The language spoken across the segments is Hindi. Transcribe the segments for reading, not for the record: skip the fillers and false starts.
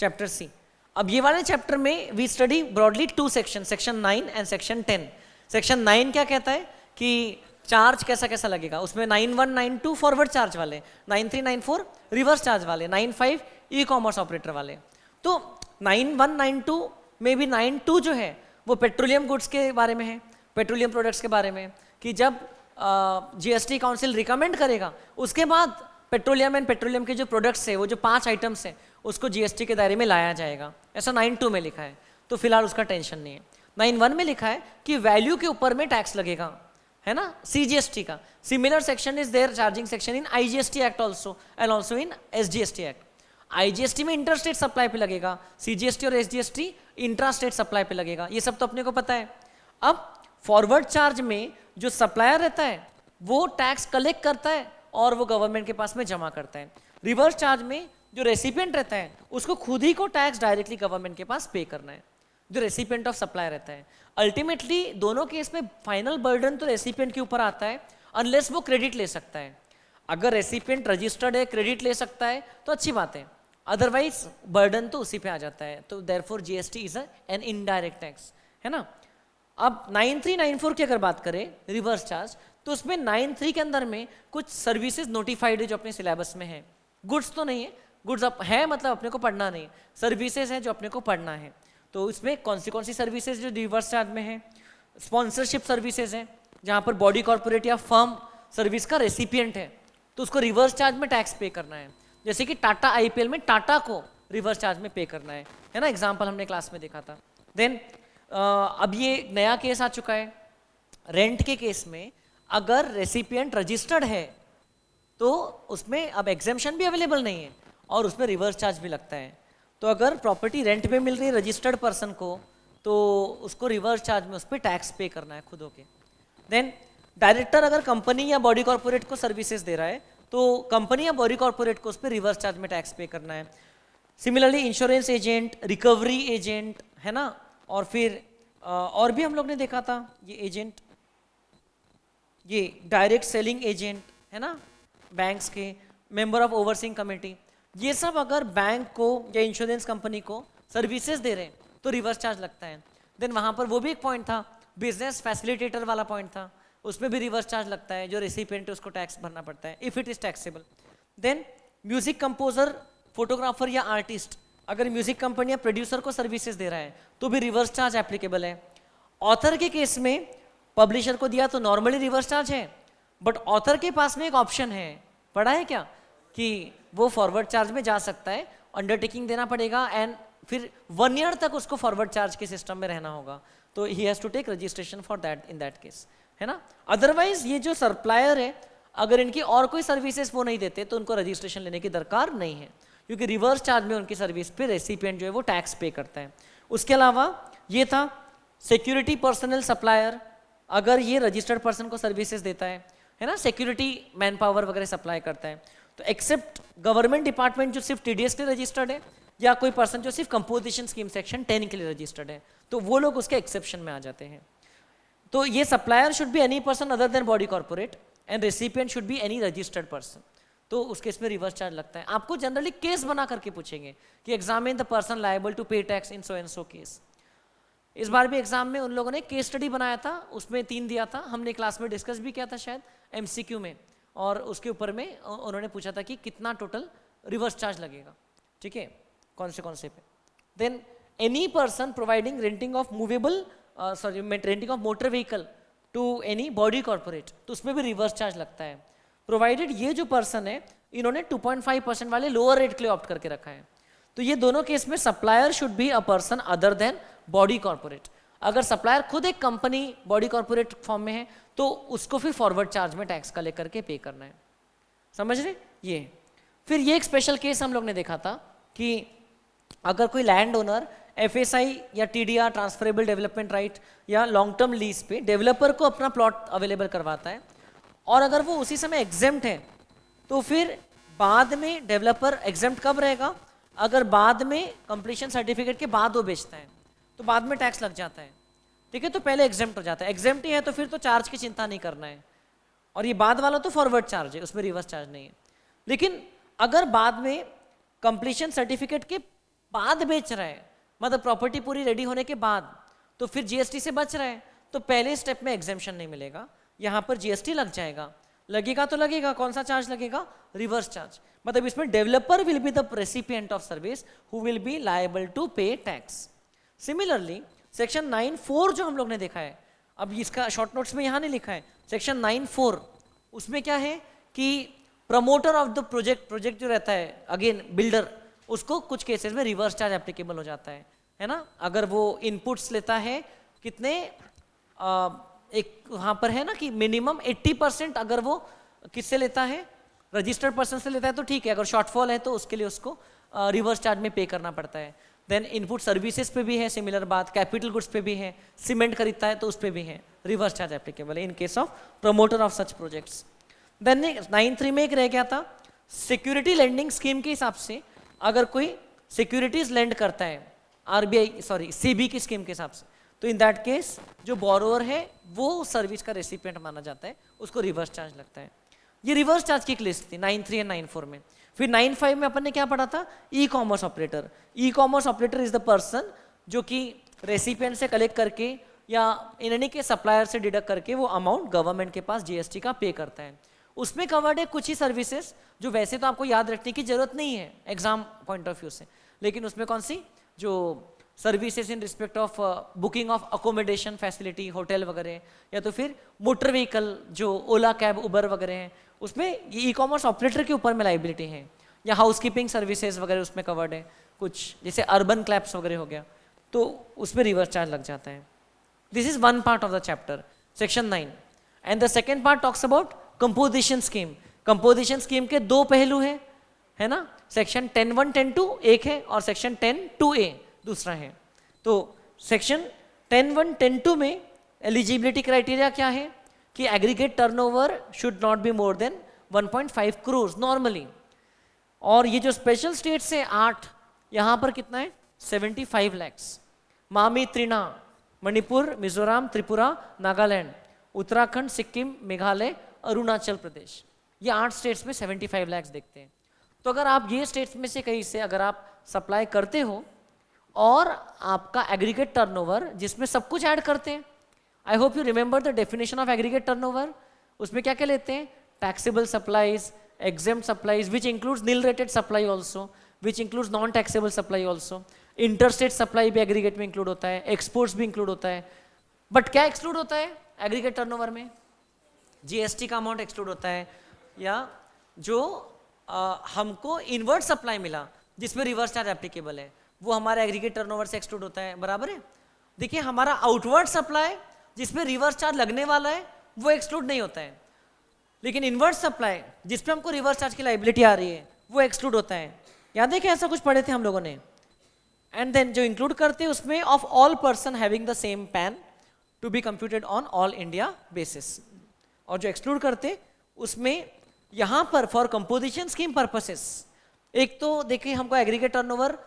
चैप्टर सी। अब ये वाले चैप्टर में we study broadly 2 section, section 9 and section 10। Section 9 क्या कहता है कि चार्ज कैसा कैसा लगेगा, उसमें 9.1 9.2 फॉरवर्ड चार्ज वाले, 9.3 9.4 रिवर्स चार्ज वाले, 9.5 ई कॉमर्स ऑपरेटर वाले। तो 9.1 9.2 में भी 9.2 जो है वो पेट्रोलियम गुड्स के बारे में है, पेट्रोलियम प्रोडक्ट्स के बारे में, कि जब जीएसटी काउंसिल रिकमेंड करेगा उसके बाद पेट्रोलियम एंड पेट्रोलियम के जो प्रोडक्ट्स है, वो जो 5 आइटम्स हैं, उसको जीएसटी के दायरे में लाया जाएगा, ऐसा 9.2 में लिखा है। तो फिलहाल उसका टेंशन नहीं है। 9.1 में लिखा है कि वैल्यू के ऊपर में टैक्स लगेगा, है ना, सीजीएसटी का। Similar section is there, charging section in IGST act also and also in SGST act. IGST में इंटर स्टेट सप्लाई पे लगेगा, सीजीएसटी और एसजीएसटी इंट्रा स्टेट सप्लाई पे लगेगा, ये सब तो अपने को पता है। अब फॉरवर्ड चार्ज में जो सप्लायर रहता है वो टैक्स कलेक्ट करता है और वो गवर्नमेंट के पास में जमा करता है। रिवर्स चार्ज में जो रेसिपिएंट रहता है उसको खुद ही को टैक्स डायरेक्टली गवर्नमेंट के पास पे करना है, जो रेसिपिएंट ऑफ सप्लाई रहता है। अल्टीमेटली दोनों केस में फाइनल बर्डन तो रेसिपिएंट के ऊपर आता है, अनलेस वो क्रेडिट ले सकता है। अगर रेसिपिएंट रजिस्टर्ड है, क्रेडिट ले सकता है तो अच्छी बात है, अदरवाइज बर्डन तो उसी पे आ जाता है। तो therefore GST is an indirect tax, है ना। अब 9.3 9.4 की अगर बात करें रिवर्स चार्ज, तो उसमें 9.3 के अंदर में कुछ सर्विसेज नोटिफाइड है जो अपने सिलेबस में है, गुड्स तो नहीं है, गुड्स है मतलब अपने को पढ़ना नहीं, सर्विसेज है जो अपने को पढ़ना है। तो इसमें कौन सी सर्विसेज जो रिवर्स चार्ज में है, स्पॉन्सरशिप सर्विसेज है, जहाँ पर बॉडी कॉर्पोरेट या फर्म सर्विस का रेसिपिएंट है तो उसको रिवर्स चार्ज में टैक्स पे करना है। जैसे कि टाटा आईपीएल में टाटा को रिवर्स चार्ज में पे करना है ना, एग्जाम्पल हमने क्लास में देखा था। देन अब ये नया केस आ चुका है, रेंट के केस में अगर रेसिपिएंट रजिस्टर्ड है तो उसमें अब एग्जेम्पशन भी अवेलेबल नहीं है और उसमें रिवर्स चार्ज भी लगता है। तो अगर प्रॉपर्टी रेंट पे मिल रही है रजिस्टर्ड पर्सन को तो उसको रिवर्स चार्ज में उस पर टैक्स पे करना है खुद होके। देन डायरेक्टर अगर कंपनी या बॉडी कॉर्पोरेट को सर्विसेज दे रहा है तो कंपनी या बॉडी कॉर्पोरेट को उस पर रिवर्स चार्ज में टैक्स पे करना है। Similarly insurance agent, recovery agent, है ना, और फिर और भी हम लोग ने देखा था ये एजेंट, ये डायरेक्ट सेलिंग एजेंट, है ना, बैंक्स के, मेंबर ऑफ ओवरसीइंग कमेटी, ये सब अगर बैंक को या इंश्योरेंस कंपनी को सर्विसेज दे रहे हैं तो रिवर्स चार्ज लगता है। देन वहाँ पर वो भी एक पॉइंट था, बिजनेस फैसिलिटेटर वाला पॉइंट था, उसमें भी रिवर्स चार्ज लगता है, जो रेसिपिएंट है उसको टैक्स भरना पड़ता है if it is taxable. Then music composer, photographer या आर्टिस्ट अगर म्यूजिक कंपनी या प्रोड्यूसर को सर्विसेज दे रहा है तो भी रिवर्स चार्ज एप्लीकेबल है। ऑथर के केस में पब्लिशर को दिया तो नॉर्मली रिवर्स चार्ज है, बट ऑथर के पास में एक ऑप्शन है, पढ़ा है क्या, कि वो फॉरवर्ड चार्ज में जा सकता है, अंडरटेकिंग देना पड़ेगा एंड फिर 1 ईयर तक उसको फॉरवर्ड चार्ज के सिस्टम में रहना होगा, तो he has to take registration for that in that case, है ना। अदरवाइज ये जो सप्लायर है अगर इनकी और कोई सर्विसेज वो नहीं देते तो उनको रजिस्ट्रेशन लेने की दरकार नहीं है, क्योंकि रिवर्स चार्ज में उनकी सर्विस पे रेसिपिएंट जो है वो टैक्स पे करता है। उसके अलावा ये था सिक्योरिटी पर्सनल सप्लायर, अगर ये रजिस्टर्ड पर्सन को सर्विसेज देता है ना, सिक्योरिटी मैन पावर वगैरह सप्लाई करता है, तो एक्सेप्ट गवर्नमेंट डिपार्टमेंट जो सिर्फ टीडीएस के लिए रजिस्टर्ड है या कोई पर्सन जो सिर्फ कंपोजिशन स्कीम सेक्शन 10 के लिए रजिस्टर्ड है, तो वो लोग उसके एक्सेप्शन में आ जाते हैं। तो ये supplier should be any person other than body corporate and recipient should be any registered person, तो उस केस में रिवर्स चार्ज लगता है। आपको जनरली केस बना करके पूछेंगे कि examine the person liable to pay tax in so and so case. इस बार भी एग्जाम में उन लोगों ने केस स्टडी बनाया था, उसमें 3 दिया था, हमने क्लास में डिस्कस भी किया था शायद एमसीक्यू में, और उसके ऊपर में उन्होंने पूछा था कि कितना टोटल रिवर्स चार्ज लगेगा, ठीक है, कौन से पे। Then any person providing renting of movable renting of motor vehicle to any body corporate, तो उसमें भी रिवर्स चार्ज लगता है, प्रोवाइडेड ये जो पर्सन है इन्होंने 2.5% वाले लोअर रेट के लिए ऑप्ट करके रखा है। तो ये दोनों केस में supplier should be a person other than body corporate. अगर सप्लायर खुद एक कंपनी बॉडी कॉर्पोरेट फॉर्म में है तो उसको फिर फॉरवर्ड चार्ज में टैक्स का लेकर के पे करना है, समझ रहे ये। फिर ये एक स्पेशल केस हम लोग ने देखा था कि अगर कोई लैंड ओनर एफएसआई या टीडीआर ट्रांसफरेबल डेवलपमेंट राइट या लॉन्ग टर्म लीज पे डेवलपर को अपना प्लॉट अवेलेबल करवाता है और अगर वो उसी समय एग्जेम्प्ट है तो फिर बाद में डेवलपर एग्जेम्प्ट कब रहेगा, अगर बाद में कंप्लीशन सर्टिफिकेट के बाद वो बेचता है तो बाद में टैक्स लग जाता है, ठीक है, तो पहले एग्जेम्प्ट हो जाता है। एग्जेम्प्ट ही है तो फिर तो चार्ज की चिंता नहीं करना है, और ये बाद वाला तो फॉरवर्ड चार्ज है, उसमें रिवर्स चार्ज नहीं है। लेकिन अगर बाद में कंप्लीशन सर्टिफिकेट के बाद बेच रहा है, मतलब प्रॉपर्टी पूरी रेडी होने के बाद, तो फिर जीएसटी से बच रहा है, तो पहले स्टेप में एग्जेम्पशन नहीं मिलेगा, यहाँ पर जीएसटी लग जाएगा। लगेगा तो लगेगा, कौन सा चार्ज लगेगा? Reverse charge. मतलब इसमें developer will be the recipient of service who will be liable to pay tax. Similarly section 9(4) जो हम लोग ने देखा है, अब इसका शॉर्ट नोट्स में यहाँ नहीं लिखा है, सेक्शन 9(4) उसमें क्या है कि प्रमोटर ऑफ द प्रोजेक्ट जो रहता है, अगेन बिल्डर, उसको कुछ केसेस में रिवर्स चार्ज एप्लीकेबल हो जाता है ना। अगर वो इनपुट्स लेता है कितने, एक वहाँ पर है ना कि मिनिमम 80% अगर वो किससे लेता है, रजिस्टर्ड पर्सन से लेता है तो ठीक है, अगर शॉर्टफॉल है तो उसके लिए उसको रिवर्स चार्ज में पे करना पड़ता है। देन इनपुट सर्विसेज पे भी है सिमिलर बात, कैपिटल गुड्स पे भी है, सीमेंट खरीदता है तो उस पे भी है, रिवर्स चार्ज एप्लीकेबल है in case of promoter of such projects. Then 9(3) में एक रह गया था, सिक्योरिटी लेंडिंग स्कीम के हिसाब से अगर कोई सिक्योरिटीज लेंड करता है सीबी की स्कीम के हिसाब से, तो इन दैट केस जो बोरोअर है वो सर्विस का रेसिपिएंट माना जाता है, उसको रिवर्स चार्ज लगता है। ये रिवर्स चार्ज की एक लिस्ट थी 9(3) एंड 9(4) में। फिर 9(5) में अपन ने क्या पढ़ा था? E commerce operator. E commerce operator is the person जो कि रेसिपिएंट से कलेक्ट करके या इन एनी के सप्लायर से डिडक्ट करके वो अमाउंट गवर्नमेंट के पास जीएसटी का पे करता है। उसमें कवर्ड है कुछ ही सर्विसेज जो वैसे तो आपको याद रखने की जरूरत नहीं है एग्जाम पॉइंट ऑफ व्यू से, लेकिन उसमें कौन सी, जो services in respect of booking of accommodation facility, hotel वगैरह, या तो फिर मोटर व्हीकल जो ओला कैब उबर वगैरह हैं, उसमें ये ई कॉमर्स ऑपरेटर के ऊपर में लाइबिलिटी है। या हाउसकीपिंग सर्विसेज वगैरह उसमें कवर्ड है, कुछ जैसे अर्बन क्लैब्स वगैरह हो गया, तो उसमें रिवर्स चार्ज लग जाता है। This is one part of the chapter section 9 and the second part talks about composition scheme. Composition scheme के दो पहलू हैं, है ना, सेक्शन 10(1), 10(2) एक है और सेक्शन 10(2)(a) दूसरा है। तो सेक्शन 10(1), 10(2) में एलिजिबिलिटी क्राइटेरिया क्या है कि aggregate turnover should not be more than 1.5 crore normally, और ये जो स्पेशल स्टेट्स है 8, यहाँ पर कितना है 75 lakhs। मामी, त्रिना, मणिपुर, मिजोरम, त्रिपुरा, नागालैंड, उत्तराखंड, सिक्किम, मेघालय, अरुणाचल प्रदेश, ये 8 स्टेट्स में 75 lakhs देखते हैं। तो अगर आप ये स्टेट्स में से कहीं से अगर आप सप्लाई करते हो और आपका एग्रीगेट टर्नओवर जिसमें सब कुछ ऐड करते हैं, I hope you remember the definition of aggregate turnover, उसमें क्या क्या लेते हैं, taxable supplies, exempt supplies which includes nil rated supply also, which includes non taxable supply also, interstate supply भी एग्रीगेट में इंक्लूड होता है, एक्सपोर्ट्स भी इंक्लूड होता है। बट क्या एक्सक्लूड होता है एग्रीगेट टर्नओवर में? जीएसटी का अमाउंट एक्सक्लूड होता है, या जो हमको इनवर्ट सप्लाई मिला जिसमें रिवर्स चार्ज एप्लीकेबल है वो हमारे एग्रीगेट टर्नओवर से एक्सक्लूड होता है, बराबर है। देखिए हमारा आउटवर्ड सप्लाई जिसमें रिवर्स चार्ज लगने वाला है वो एक्सक्लूड नहीं होता है, लेकिन इनवर्ट सप्लाई जिसपे हमको रिवर्स चार्ज की लाइबिलिटी आ रही है वो एक्सक्लूड होता है। याद है कि ऐसा कुछ पढ़े थे हम लोगों ने। एंड देन जो इंक्लूड करते हैं उसमें of all person having the same PAN to be computed on all India basis, और जो एक्सक्लूड करते उसमें यहाँ पर फॉर कंपोजिशन स्कीम पर्पसेस, एक तो देखिए हमको एग्रीगेट टर्नओवर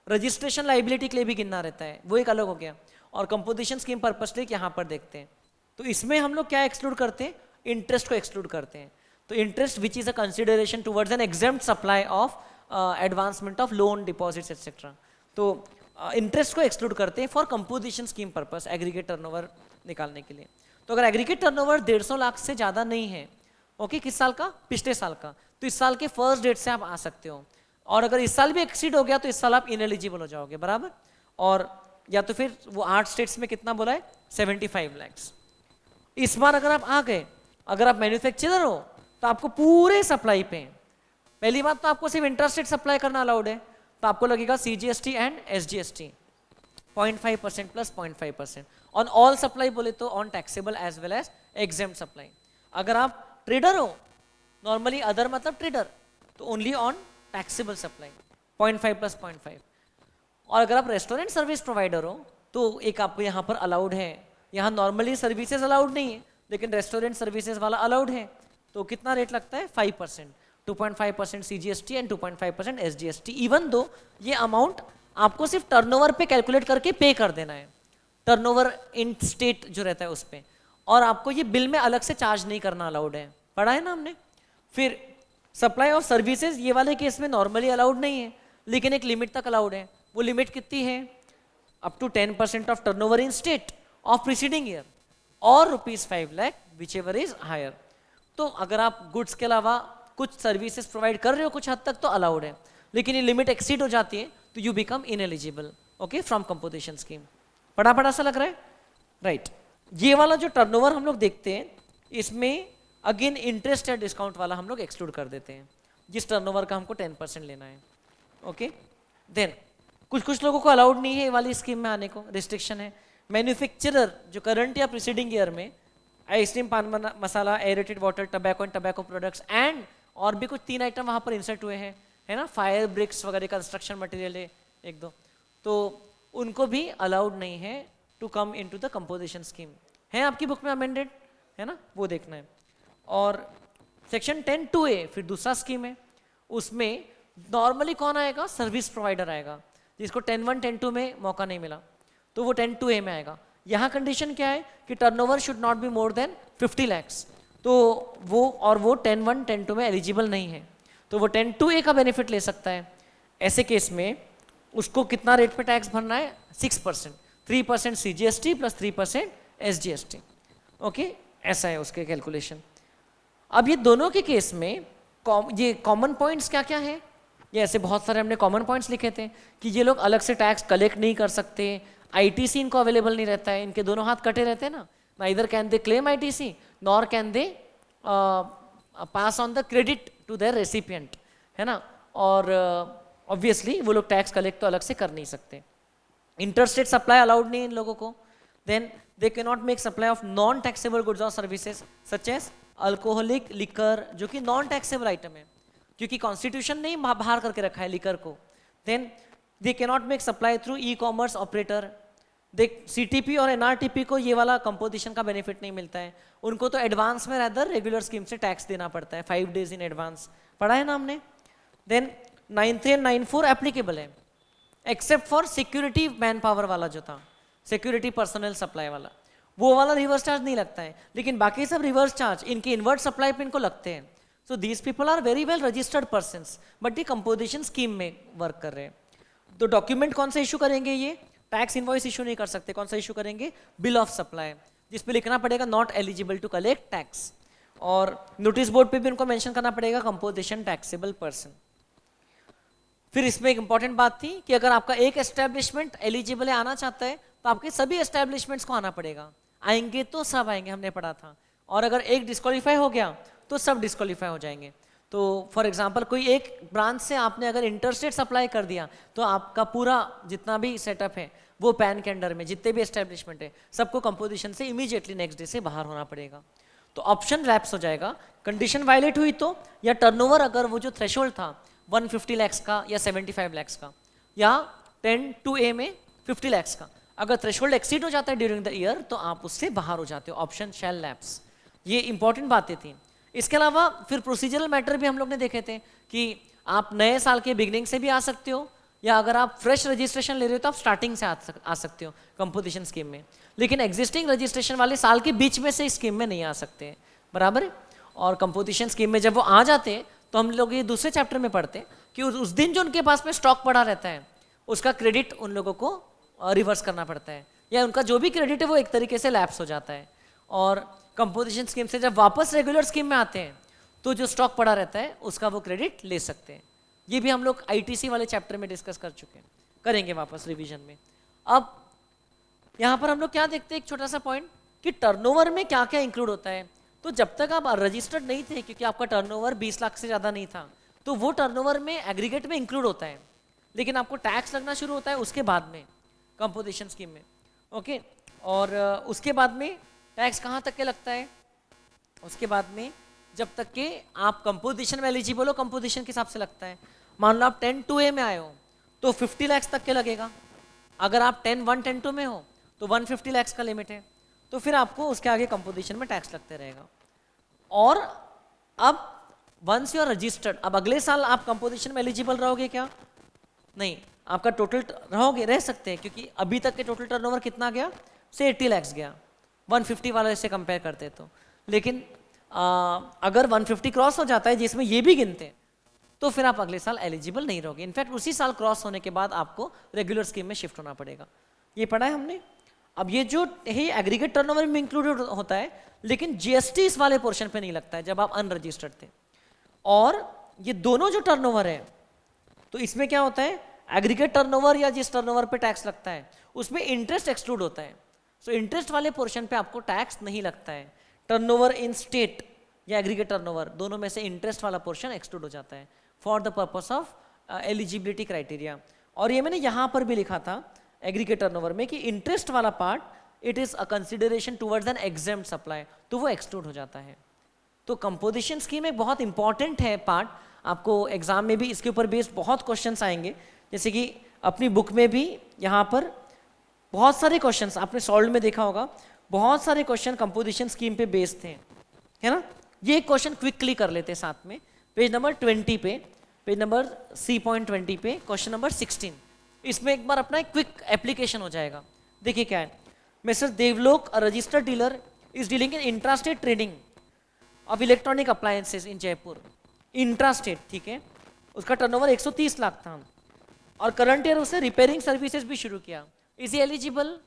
रजिस्ट्रेशन लाइबिलिटी के लिए भी गिनना रहता है, वो एक अलग हो गया, और कंपोजिशन स्कीम पर्पस के लिए यहाँ पर देखते हैं। तो इसमें हम लोग क्या एक्सक्लूड करते हैं, इंटरेस्ट को एक्सक्लूड करते हैं। तो interest which is a consideration towards an exempt supply of advancement of loan deposits etcetera, तो इंटरेस्ट को एक्सक्लूड करते हैं for composition scheme purpose aggregate turnover निकालने के लिए। तो अगर एग्रीगेट टर्नओवर 150 लाख से ज़्यादा नहीं है, ओके, किस साल का, पिछले साल का, तो इस साल के फर्स्ट डेट से आप आ सकते हो, और अगर इस साल भी एक्सीड हो गया तो इस साल आप इनएलिजिबल हो जाओगे, बराबर। और या तो फिर वो 8 स्टेट्स में कितना बोला है 75 lakhs। इस बार अगर आप आ गए, अगर आप मैन्युफैक्चरर हो तो आपको पूरे सप्लाई पे, पहली बात तो आपको सिर्फ इंट्रास्टेट सप्लाई करना अलाउड है, तो आपको लगेगा CGST and SGST 0.5% plus 0.5%। On all supply बोले तो on taxable as well as exempt supply. अगर आप ट्रेडर हो, नॉर्मली अदर मतलब ट्रेडर, तो only on taxable supply 0.5 plus 0.5। और अगर आप रेस्टोरेंट सर्विस प्रोवाइडर हो तो एक आपको यहाँ पर अलाउड है, यहाँ नॉर्मली सर्विसेज अलाउड नहीं है लेकिन रेस्टोरेंट सर्विसेज वाला अलाउड है, तो कितना रेट लगता है 5%, 2.5% CGST and 2.5% SGST. Even though ये अमाउंट आपको सिर्फ टर्नओवर पे कैलकुलेट करके पे कर देना है, टर्नओवर इन स्टेट जो रहता है उस पे, और आपको ये बिल में अलग से चार्ज नहीं करना अलाउड है, पढ़ा है ना हमने। फिर सप्लाई ऑफ सर्विसेज ये वाले केस में नॉर्मली अलाउड नहीं है लेकिन एक लिमिट तक अलाउड है, वो लिमिट कितनी है? Up to 10% of turnover in state of preceding year और ₹5 lakh whichever is higher. तो अगर आप गुड्स के अलावा कुछ सर्विसेज प्रोवाइड कर रहे हो कुछ हद तक तो अलाउड है, लेकिन ये लिमिट एक्सीड हो जाती है तो you become ineligible, okay, from composition scheme. पढ़ा पढ़ा सा लग रहा है, राइट। ये वाला जो टर्नओवर हम लोग देखते हैं इसमें अगेन इंटरेस्ट या डिस्काउंट वाला हम लोग एक्सक्लूड कर देते हैं, जिस टर्नओवर का हमको 10% लेना है, ओके। देन कुछ लोगों को अलाउड नहीं है ये वाली स्कीम में आने को, रिस्ट्रिक्शन है। मैन्युफैक्चरर जो करंट या प्रीसीडिंग ईयर में ice cream, paan masala, aerated water, tobacco and tobacco products and और भी कुछ 3 आइटम वहाँ पर इंसर्ट हुए हैं, है ना, फायर ब्रिक्स वगैरह, कंस्ट्रक्शन मटेरियल है 1-2, तो उनको भी अलाउड नहीं है to come into the composition scheme. है आपकी बुक में अमेंडेड, है ना, वो देखना है। और सेक्शन 10(2)(a फिर दूसरा स्कीम है, उसमें नॉर्मली कौन आएगा? सर्विस प्रोवाइडर आएगा, जिसको 10(1), 10(2) में मौका नहीं मिला तो वो 10(2)(a में आएगा। यहाँ कंडीशन क्या है कि turnover should not be more than 50 lakhs, तो वो 10(1), 10(2) में एलिजिबल नहीं है, तो वो 10(2)(a का बेनिफिट ले सकता है। ऐसे केस में उसको कितना रेट पे टैक्स भरना है? 6%, 3% CGST प्लस 3% SGST, ओके, ऐसा है उसके कैलकुलेशन। अब ये दोनों के केस में ये कॉमन पॉइंट्स क्या क्या है? ये ऐसे बहुत सारे हमने कॉमन पॉइंट्स लिखे थे कि ये लोग अलग से टैक्स कलेक्ट नहीं कर सकते, ITC इनको अवेलेबल नहीं रहता है, इनके दोनों हाथ कटे रहते हैं ना, neither can they claim ITC nor can they pass on the credit to their recipient, है ना। और ऑब्वियसली वो लोग टैक्स कलेक्ट तो अलग से कर नहीं सकते। इंटरस्टेट सप्लाई अलाउड नहीं है इन लोगों को। Then they can not make supply of non taxable goods और services such as alcoholic liquor, जो कि नॉन टैक्सेबल आइटम है क्योंकि कॉन्स्टिट्यूशन ने बाहर करके रखा है लिकर को। Then they can not make supply through e-commerce operator. देख CTP और NRTP को ये वाला कंपोजिशन का बेनिफिट नहीं मिलता है, उनको तो एडवांस में रैदर रेगुलर स्कीम से टैक्स देना पड़ता है 5 days इन एडवांस, पढ़ा है ना हमने। देन 9(3) और 9(4) एप्लीकेबल है except for security man power वाला जो था, सिक्योरिटी पर्सनल सप्लाई वाला, वो वाला रिवर्स चार्ज नहीं लगता है, लेकिन बाकी सब रिवर्स चार्ज इनके इन्वर्ट सप्लाई पे इनको लगते हैं। So these people are very well registered persons but ये कंपोजिशन स्कीम में वर्क कर रहे हैं। तो डॉक्यूमेंट कौन सा इशू करेंगे? ये टैक्स इनवॉइस इशू नहीं कर सकते, कौन सा इशू करेंगे? बिल ऑफ सप्लाई, जिस पे लिखना पड़ेगा not eligible to collect tax, और नोटिस बोर्ड पे भी उनको मेंशन करना पड़ेगा कंपोजिशन टैक्सेबल पर्सन। फिर इसमें एक इंपॉर्टेंट बात थी कि अगर आपका एक एस्टेब्लिशमेंट एलिजिबल आना चाहता है तो आपके सभी एस्टेब्लिशमेंट्स को आना पड़ेगा, आएंगे तो सब आएंगे, हमने पढ़ा था। और अगर एक डिस्क्वालीफाई हो गया तो सब डिस्क्वालीफाई हो जाएंगे। तो फॉर एग्जांपल कोई एक ब्रांच से आपने अगर इंटरस्टेट सप्लाई कर दिया तो आपका पूरा जितना भी सेटअप है वो पैन के अंडर में जितने भी एस्टेब्लिशमेंट है सबको कंपोजिशन से इमीडिएटली नेक्स्ट डे से बाहर होना पड़ेगा। तो ऑप्शन लैप्स हो जाएगा, कंडीशन वायलेट हुई तो, या टर्नओवर अगर वो जो थ्रेशोल्ड था 150 lakhs का या 75 lakhs का या 10(2)(a में 50 lakhs का, अगर थ्रेशोल्ड एक्सीड हो जाता है ड्यूरिंग द ईयर तो आप उससे बाहर हो जाते हो, ऑप्शन शैल लैप्स। ये इंपॉर्टेंट बातें थी। इसके अलावा फिर प्रोसीजरल मैटर भी हम लोग ने देखे थे कि आप नए साल के बिगनिंग से भी आ सकते हो, या अगर आप फ्रेश रजिस्ट्रेशन ले रहे हो तो आप स्टार्टिंग से आ सकते हो कंपोजिशन स्कीम में, लेकिन एग्जिस्टिंग रजिस्ट्रेशन वाले साल के बीच में से इस स्कीम में नहीं आ सकते, बराबर है। और कंपोजिशन स्कीम में जब वो आ जाते हैं तो हम लोग ये दूसरे चैप्टर में पढ़ते हैं कि उस दिन जो उनके पास में स्टॉक पड़ा रहता है उसका क्रेडिट उन लोगों को रिवर्स करना पड़ता है, या उनका जो भी क्रेडिट है वो एक तरीके से लैप्स हो जाता है। और कंपोजिशन स्कीम से जब वापस रेगुलर स्कीम में आते हैं तो जो स्टॉक पड़ा रहता है उसका वो क्रेडिट ले सकते हैं। ये भी हम लोग ITC वाले चैप्टर में डिस्कस कर चुके हैं, करेंगे वापस रिवीजन में। अब यहाँ पर हम लोग क्या देखते हैं, एक छोटा सा पॉइंट कि टर्नओवर में क्या क्या इंक्लूड होता है। तो जब तक आप रजिस्टर्ड नहीं थे क्योंकि आपका टर्नओवर 20 लाख से ज़्यादा नहीं था तो वो टर्नओवर में एग्रीगेट में इंक्लूड होता है, लेकिन आपको टैक्स लगना शुरू होता है उसके बाद में कंपोजिशन स्कीम में, ओके। और उसके बाद में टैक्स कहाँ तक के लगता है? उसके बाद में जब तक के आप कंपोजिशन में एलिजिबल हो कंपोजिशन के हिसाब से लगता है। मान लो आप 10(2)(a में आए हो तो 50 lakhs तक के लगेगा, अगर आप 10(1), 10(2) में हो तो 150 lakhs का लिमिट है, तो फिर आपको उसके आगे कंपोजिशन में टैक्स लगते रहेगा। और अब वंस यू आर रजिस्टर्ड, अब अगले साल आप कंपोजिशन में एलिजिबल रहोगे क्या? नहीं, आपका टोटल रहोगे, रह सकते हैं, क्योंकि अभी तक के टोटल टर्नओवर कितना गया? से 80 lakhs गया 150 वाले से कंपेयर करते तो। लेकिन अगर 150 क्रॉस हो जाता है जिसमें ये भी गिनते हैं तो फिर आप अगले साल एलिजिबल नहीं रहोगे। इनफैक्ट उसी साल क्रॉस होने के बाद आपको रेगुलर स्कीम में शिफ्ट होना पड़ेगा। ये पढ़ा है हमने। अब ये जो है एग्रीगेट टर्नओवर में इंक्लूडेड होता है, लेकिन जीएसटी इस वाले पोर्शन पे नहीं लगता है जब आप अनरजिस्टर्ड थे। और ये दोनों जो टर्नओवर है, तो इसमें क्या होता है, एग्रीगेट टर्नओवर या जिस टर्नओवर पे टैक्स लगता है उसमें इंटरेस्ट एक्सक्लूड होता है। सो इंटरेस्ट वाले पोर्शन पे आपको टैक्स नहीं लगता है। टर्नओवर इन स्टेट या एग्रीगेट टर्नओवर, दोनों में से इंटरेस्ट वाला पोर्शन एक्सक्लूड हो जाता है for the purpose of eligibility criteria. और ये मैंने यहाँ पर भी लिखा था एग्रीगेट टर्नओवर में कि इंटरेस्ट वाला part it is a consideration towards an exempt supply, तो वो एक्सक्लूड हो जाता है। तो कंपोजिशन स्कीम एक बहुत इंपॉर्टेंट है पार्ट, आपको एग्जाम में भी इसके ऊपर बेस्ड बहुत क्वेश्चंस आएंगे। जैसे कि अपनी बुक में भी यहाँ पर बहुत सारे क्वेश्चंस आपने सॉल्व में देखा होगा, बहुत सारे क्वेश्चन कंपोजिशन स्कीम पे बेस्ड थे, है ना। ये एक क्वेश्चन क्विकली कर लेते हैं साथ में, पेज नंबर 20 पे, पेज नंबर C.20 पे क्वेश्चन नंबर 16। इसमें एक बार अपना एक क्विक एप्लीकेशन हो जाएगा। देखिए क्या है, mister Devlok a registered dealer is dealing in intrastate trading of electronic appliances in Jaipur. Intrastate, ठीक है, उसका टर्नओवर 130 लाख था और करंट ईयर उसने रिपेयरिंग सर्विसेज भी शुरू किया। Is he eligible?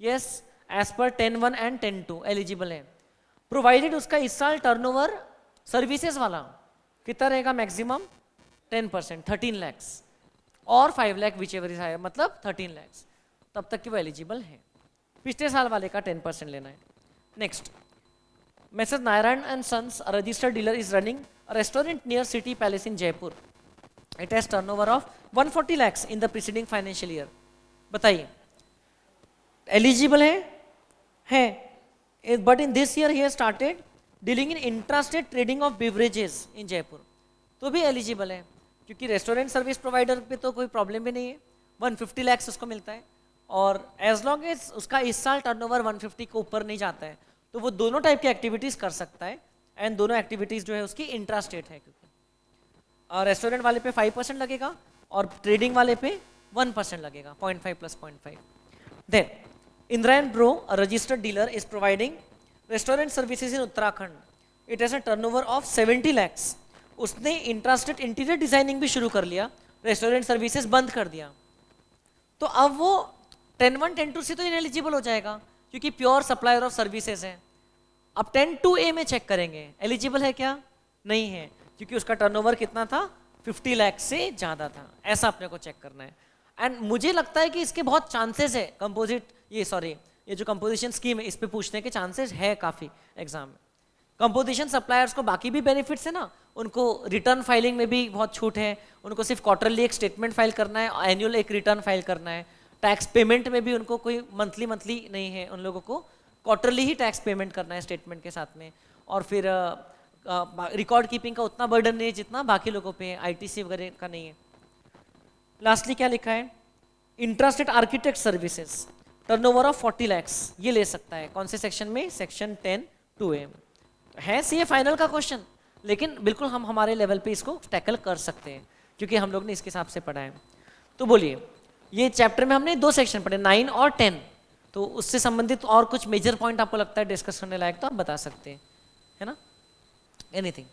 Yes, as per 10(1) and 10(2) eligible है, प्रोवाइडेड उसका इस साल टर्नओवर सर्विसेज वाला कितना रहेगा, मैक्सिमम 10%, 13 lakhs और 5 lakh whichever is higher, मतलब 13 lakhs, तब तक कि वो एलिजिबल है। पिछले साल वाले का 10% लेना है। Next, Messrs. Narayan and Sons, a registered dealer, is running a restaurant near City Palace in Jaipur. It has turnover of 140 lakhs in the preceding financial year. बताइए, एलिजिबल है, but in this year he has started dealing in intrastate trading of beverages in Jaipur, तो भी एलिजिबल है क्योंकि रेस्टोरेंट सर्विस प्रोवाइडर पे तो कोई प्रॉब्लम भी नहीं है। 150 lakhs उसको मिलता है और एज लॉन्ग एज उसका इस साल टर्नओवर 150 के ऊपर नहीं जाता है, तो वो दोनों टाइप की एक्टिविटीज कर सकता है। एंड दोनों एक्टिविटीज जो है उसकी इंट्रास्टेट है, क्योंकि रेस्टोरेंट वाले पे 5% लगेगा और ट्रेडिंग वाले पे 1% लगेगा, 0.5 + 0.5। Then Indrayan bros, a registered dealer, is providing restaurant services in Uttarakhand. It has a turnover of 70 lakhs। उसने इंट्रास्टेट इंटीरियर डिजाइनिंग भी शुरू कर लिया, रेस्टोरेंट सर्विसेज बंद कर दिया, तो अब वो 10(1) 10(2) से तो इनएलिजिबल हो जाएगा क्योंकि प्योर सप्लायर ऑफ सर्विसेज है। अब 10(2)A में चेक करेंगे एलिजिबल है क्या, नहीं है, क्योंकि उसका टर्नओवर कितना था, 50 लाख से ज्यादा था। ऐसा अपने को चेक करना है। एंड मुझे लगता है कि इसके बहुत चांसेस है, ये जो कंपोजिशन स्कीम है इस पे पूछने के चांसेस है काफी एग्जाम में। कंपोजिशन सप्लायर्स को बाकी भी बेनिफिट्स है ना, उनको रिटर्न फाइलिंग में भी बहुत छूट है, उनको सिर्फ क्वार्टरली एक स्टेटमेंट फाइल करना है, एनुअल एक रिटर्न फाइल करना है। टैक्स पेमेंट में भी उनको कोई मंथली नहीं है, उन लोगों को क्वार्टरली ही टैक्स पेमेंट करना है स्टेटमेंट के साथ में। और फिर रिकॉर्ड कीपिंग का उतना बर्डन नहीं है जितना बाकी लोगों पे ITC वगैरह का नहीं है। लास्टली क्या लिखा है, intrastate architect services, turnover of 40 lakhs, ये ले सकता है। कौन से सेक्शन में, सेक्शन 10(2)A है। CA फाइनल का क्वेश्चन, लेकिन बिल्कुल हम हमारे लेवल पे इसको टैकल कर सकते हैं क्योंकि हम लोग ने इसके हिसाब से पढ़ा है। तो बोलिए, ये चैप्टर में हमने 2 सेक्शन पढ़े, 9 और 10, तो उससे संबंधित और कुछ मेजर पॉइंट आपको लगता है डिस्कस करने लायक तो आप बता सकते हैं, है ना, एनीथिंग।